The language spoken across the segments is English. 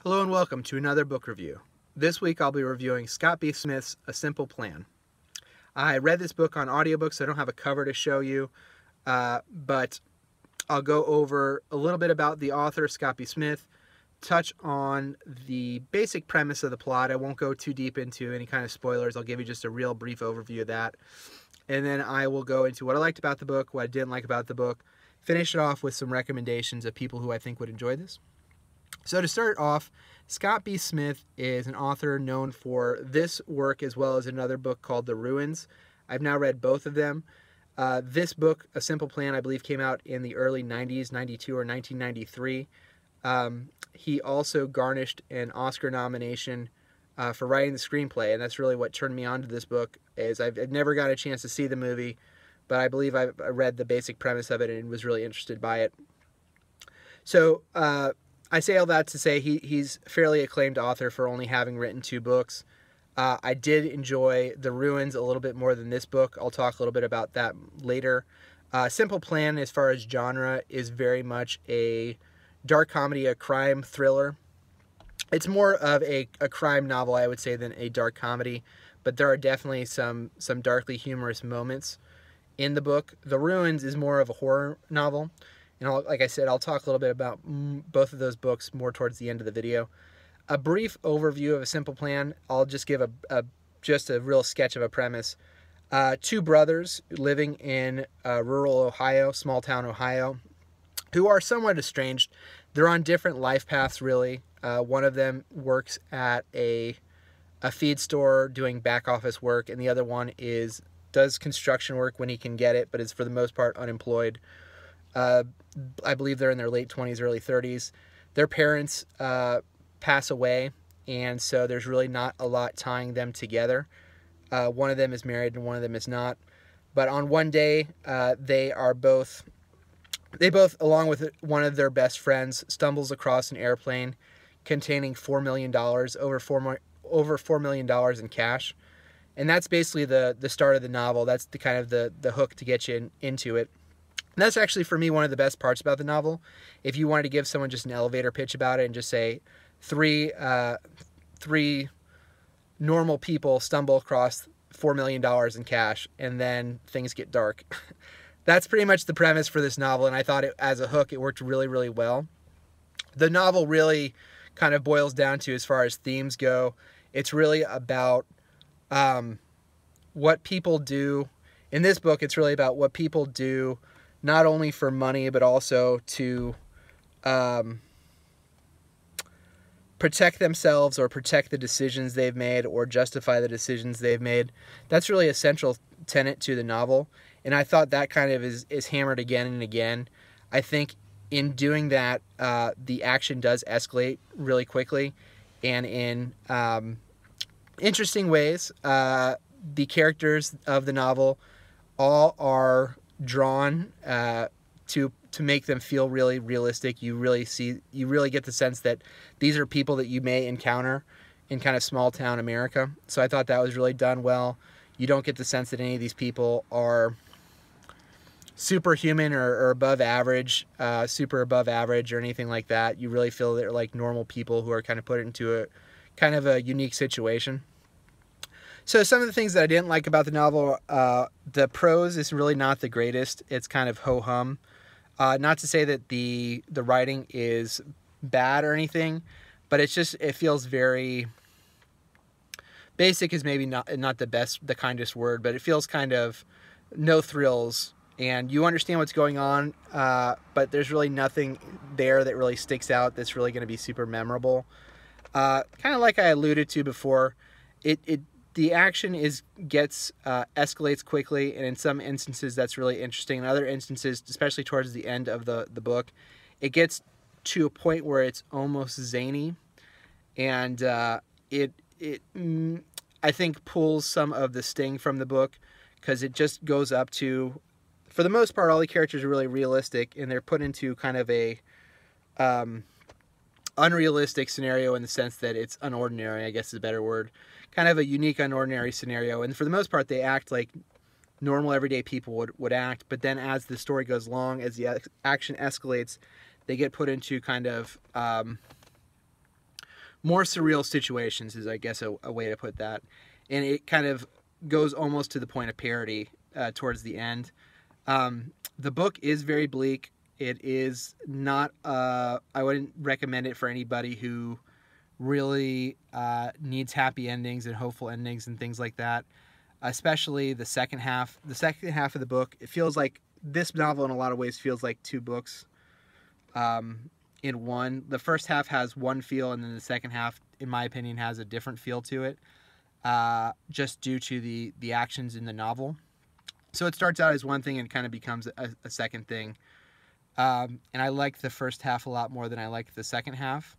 Hello and welcome to another book review. This week I'll be reviewing Scott B. Smith's A Simple Plan. I read this book on audiobook, so I don't have a cover to show you, but I'll go over a little bit about the author, Scott B. Smith, touch on the basic premise of the plot. I won't go too deep into any kind of spoilers. I'll give you just a real brief overview of that. And then I will go into what I liked about the book, what I didn't like about the book, finish it off with some recommendations of people who I think would enjoy this. So to start off, Scott B. Smith is an author known for this work as well as another book called The Ruins. I've now read both of them. This book, A Simple Plan, I believe came out in the early 90s, 92 or 1993. He also garnished an Oscar nomination for writing the screenplay, and that's really what turned me on to this book. Is I've never got a chance to see the movie, but I believe I read the basic premise of it and was really interested by it. So I say all that to say he's a fairly acclaimed author for only having written 2 books. I did enjoy The Ruins a little bit more than this book. I'll talk a little bit about that later. Simple Plan, as far as genre, is very much a dark comedy, a crime thriller. It's more of a crime novel, I would say, than a dark comedy, but there are definitely some darkly humorous moments in the book. The Ruins is more of a horror novel. And like I said, I'll talk a little bit about both of those books more towards the end of the video. A brief overview of A Simple Plan. I'll just give just a real sketch of a premise. 2 brothers living in rural Ohio, small town Ohio, who are somewhat estranged. They're on different life paths, really. One of them works at a feed store doing back office work, and the other one does construction work when he can get it, but is for the most part unemployed. I believe they're in their late 20s, early 30s. Their parents pass away, and so there's really not a lot tying them together. One of them is married and one of them is not. But on one day, they both, along with one of their best friends, stumbles across an airplane containing $4 million, over $4 million in cash. And that's basically the start of the novel. That's the kind of the hook to get you into it. And that's actually, for me, one of the best parts about the novel. If you wanted to give someone just an elevator pitch about it and just say, three normal people stumble across $4 million in cash, and then things get dark. That's pretty much the premise for this novel, and I thought as a hook, it worked really, really well. The novel really kind of boils down to, as far as themes go, it's really about what people do. In this book, it's really about what people do not only for money, but also to protect themselves or protect the decisions they've made or justify the decisions they've made. That's really a central tenet to the novel, and I thought that kind of is hammered again and again. I think in doing that, the action does escalate really quickly and in interesting ways. The characters of the novel all are drawn to make them feel really realistic. You really get the sense that these are people that you may encounter in kind of small town America. So I thought that was really done well. You don't get the sense that any of these people are superhuman or above average, super above average or anything like that. You really feel they're like normal people who are kind of put into a kind of a unique situation. So some of the things that I didn't like about the novel, the prose is really not the greatest. It's kind of ho-hum. Not to say that the writing is bad or anything, but it feels very basic. Is maybe not the kindest word, but it feels kind of no thrills, and you understand what's going on, but there's really nothing there that really sticks out that's really going to be super memorable. Kind of like I alluded to before, the action escalates quickly, and in some instances that's really interesting. In other instances, especially towards the end of the book, it gets to a point where it's almost zany, and I think pulls some of the sting from the book, because it just goes up to, for the most part, all the characters are really realistic, and they're put into kind of a unrealistic scenario in the sense that it's unordinary, I guess is a better word. Kind of a unique, unordinary scenario. And for the most part, they act like normal, everyday people would act. But then as the story goes along, as the action escalates, they get put into kind of more surreal situations is, I guess, a way to put that. And it kind of goes almost to the point of parody towards the end. The book is very bleak. It is not, I wouldn't recommend it for anybody who really needs happy endings and hopeful endings and things like that. Especially the second half. The second half of the book, it feels like this novel in a lot of ways feels like two books in one. The first half has one feel, and then the second half, in my opinion, has a different feel to it, just due to the actions in the novel. So it starts out as one thing and kind of becomes a second thing. And I like the first half a lot more than I like the second half.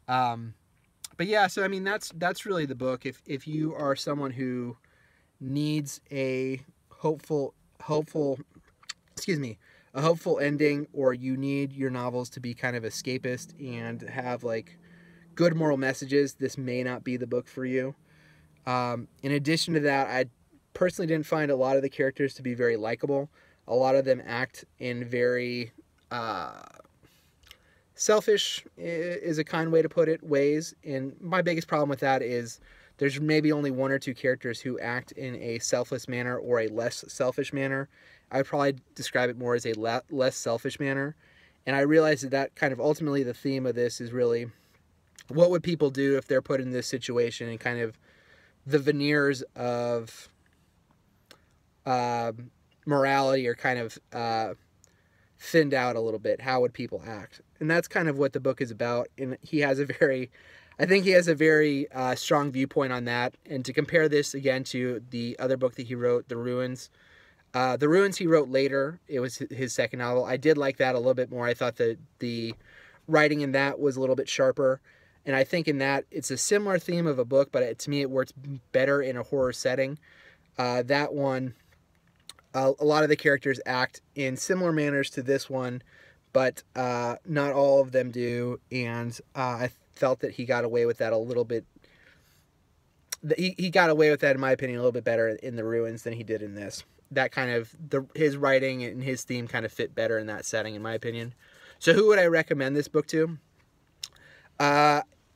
But yeah, so I mean that's really the book. If you are someone who needs a hopeful ending, or you need your novels to be kind of escapist and have like good moral messages, this may not be the book for you. In addition to that, I personally didn't find a lot of the characters to be very likable. A lot of them act in very selfish is a kind way to put it, ways. And my biggest problem with that is there's maybe only one or two characters who act in a selfless manner or a less selfish manner. I would probably describe it more as a less selfish manner. And I realized that kind of ultimately the theme of this is really, what would people do if they're put in this situation, and kind of the veneers of morality are kind of thinned out a little bit. How would people act? And that's kind of what the book is about. And I think he has a very strong viewpoint on that. And to compare this again to the other book that he wrote, The Ruins. The Ruins he wrote later. It was his second novel. I did like that a little bit more. I thought that the writing in that was a little bit sharper. And I think in that, it's a similar theme of a book, but to me it works better in a horror setting. That one, a lot of the characters act in similar manners to this one, but not all of them do. And I felt that he got away with that a little bit. He got away with that, in my opinion, a little bit better in The Ruins than he did in this. That kind of, his writing and his theme kind of fit better in that setting, in my opinion. So who would I recommend this book to?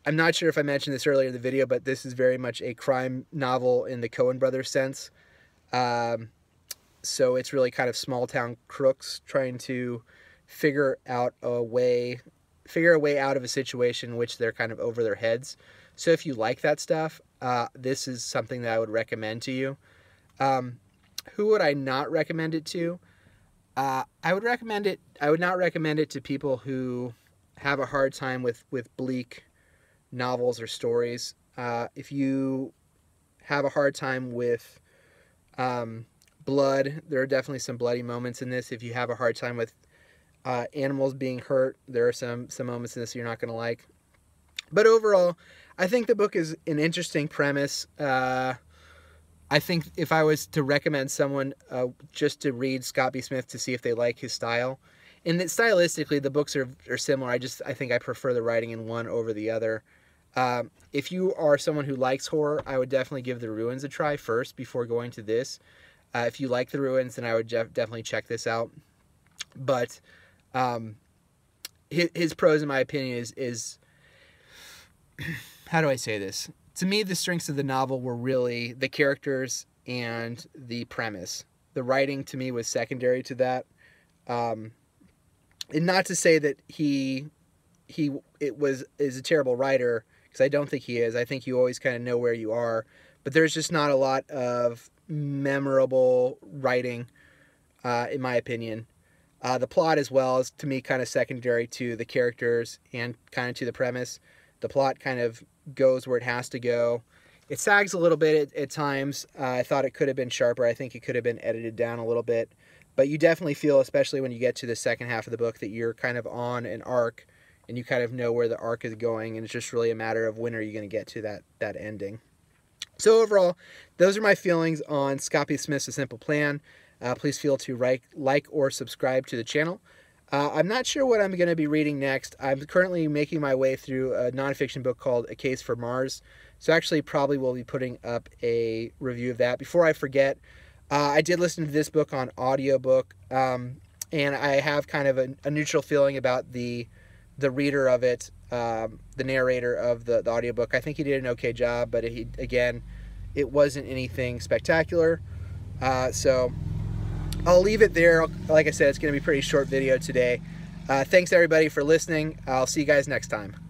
I'm not sure if I mentioned this earlier in the video, but this is very much a crime novel in the Coen brothers sense. So it's really kind of small town crooks trying to figure a way out of a situation in which they're kind of over their heads. So if you like that stuff, this is something that I would recommend to you. Who would I not recommend it to? I would not recommend it to people who have a hard time with bleak novels or stories. If you have a hard time with blood, there are definitely some bloody moments in this. If you have a hard time with animals being hurt, there are some moments in this you're not going to like. But overall, I think the book is an interesting premise. I think if I was to recommend someone just to read Scott B. Smith to see if they like his style, and that stylistically the books are similar, I think I prefer the writing in one over the other. If you are someone who likes horror, I would definitely give The Ruins a try first before going to this. If you like The Ruins, then I would definitely check this out. But his prose, in my opinion, is how do I say this? To me, the strengths of the novel were really the characters and the premise. The writing, to me, was secondary to that. And not to say that he is a terrible writer, because I don't think he is. I think you always kind of know where you are. But there's just not a lot of memorable writing, in my opinion. The plot as well is, to me, kind of secondary to the characters and kind of to the premise. The plot kind of goes where it has to go. It sags a little bit at times. I thought it could have been sharper. I think it could have been edited down a little bit. But you definitely feel, especially when you get to the second half of the book, that you're kind of on an arc and you kind of know where the arc is going, and it's just really a matter of when are you going to get to that ending. So overall, those are my feelings on Scott B. Smith's A Simple Plan. Please feel to like or subscribe to the channel. I'm not sure what I'm going to be reading next. I'm currently making my way through a nonfiction book called A Case for Mars. So actually probably will be putting up a review of that. Before I forget, I did listen to this book on audiobook, and I have kind of a neutral feeling about the reader of it. the narrator of the audiobook. I think he did an okay job, but it wasn't anything spectacular. So I'll leave it there. Like I said, it's going to be a pretty short video today. Thanks everybody for listening. I'll see you guys next time.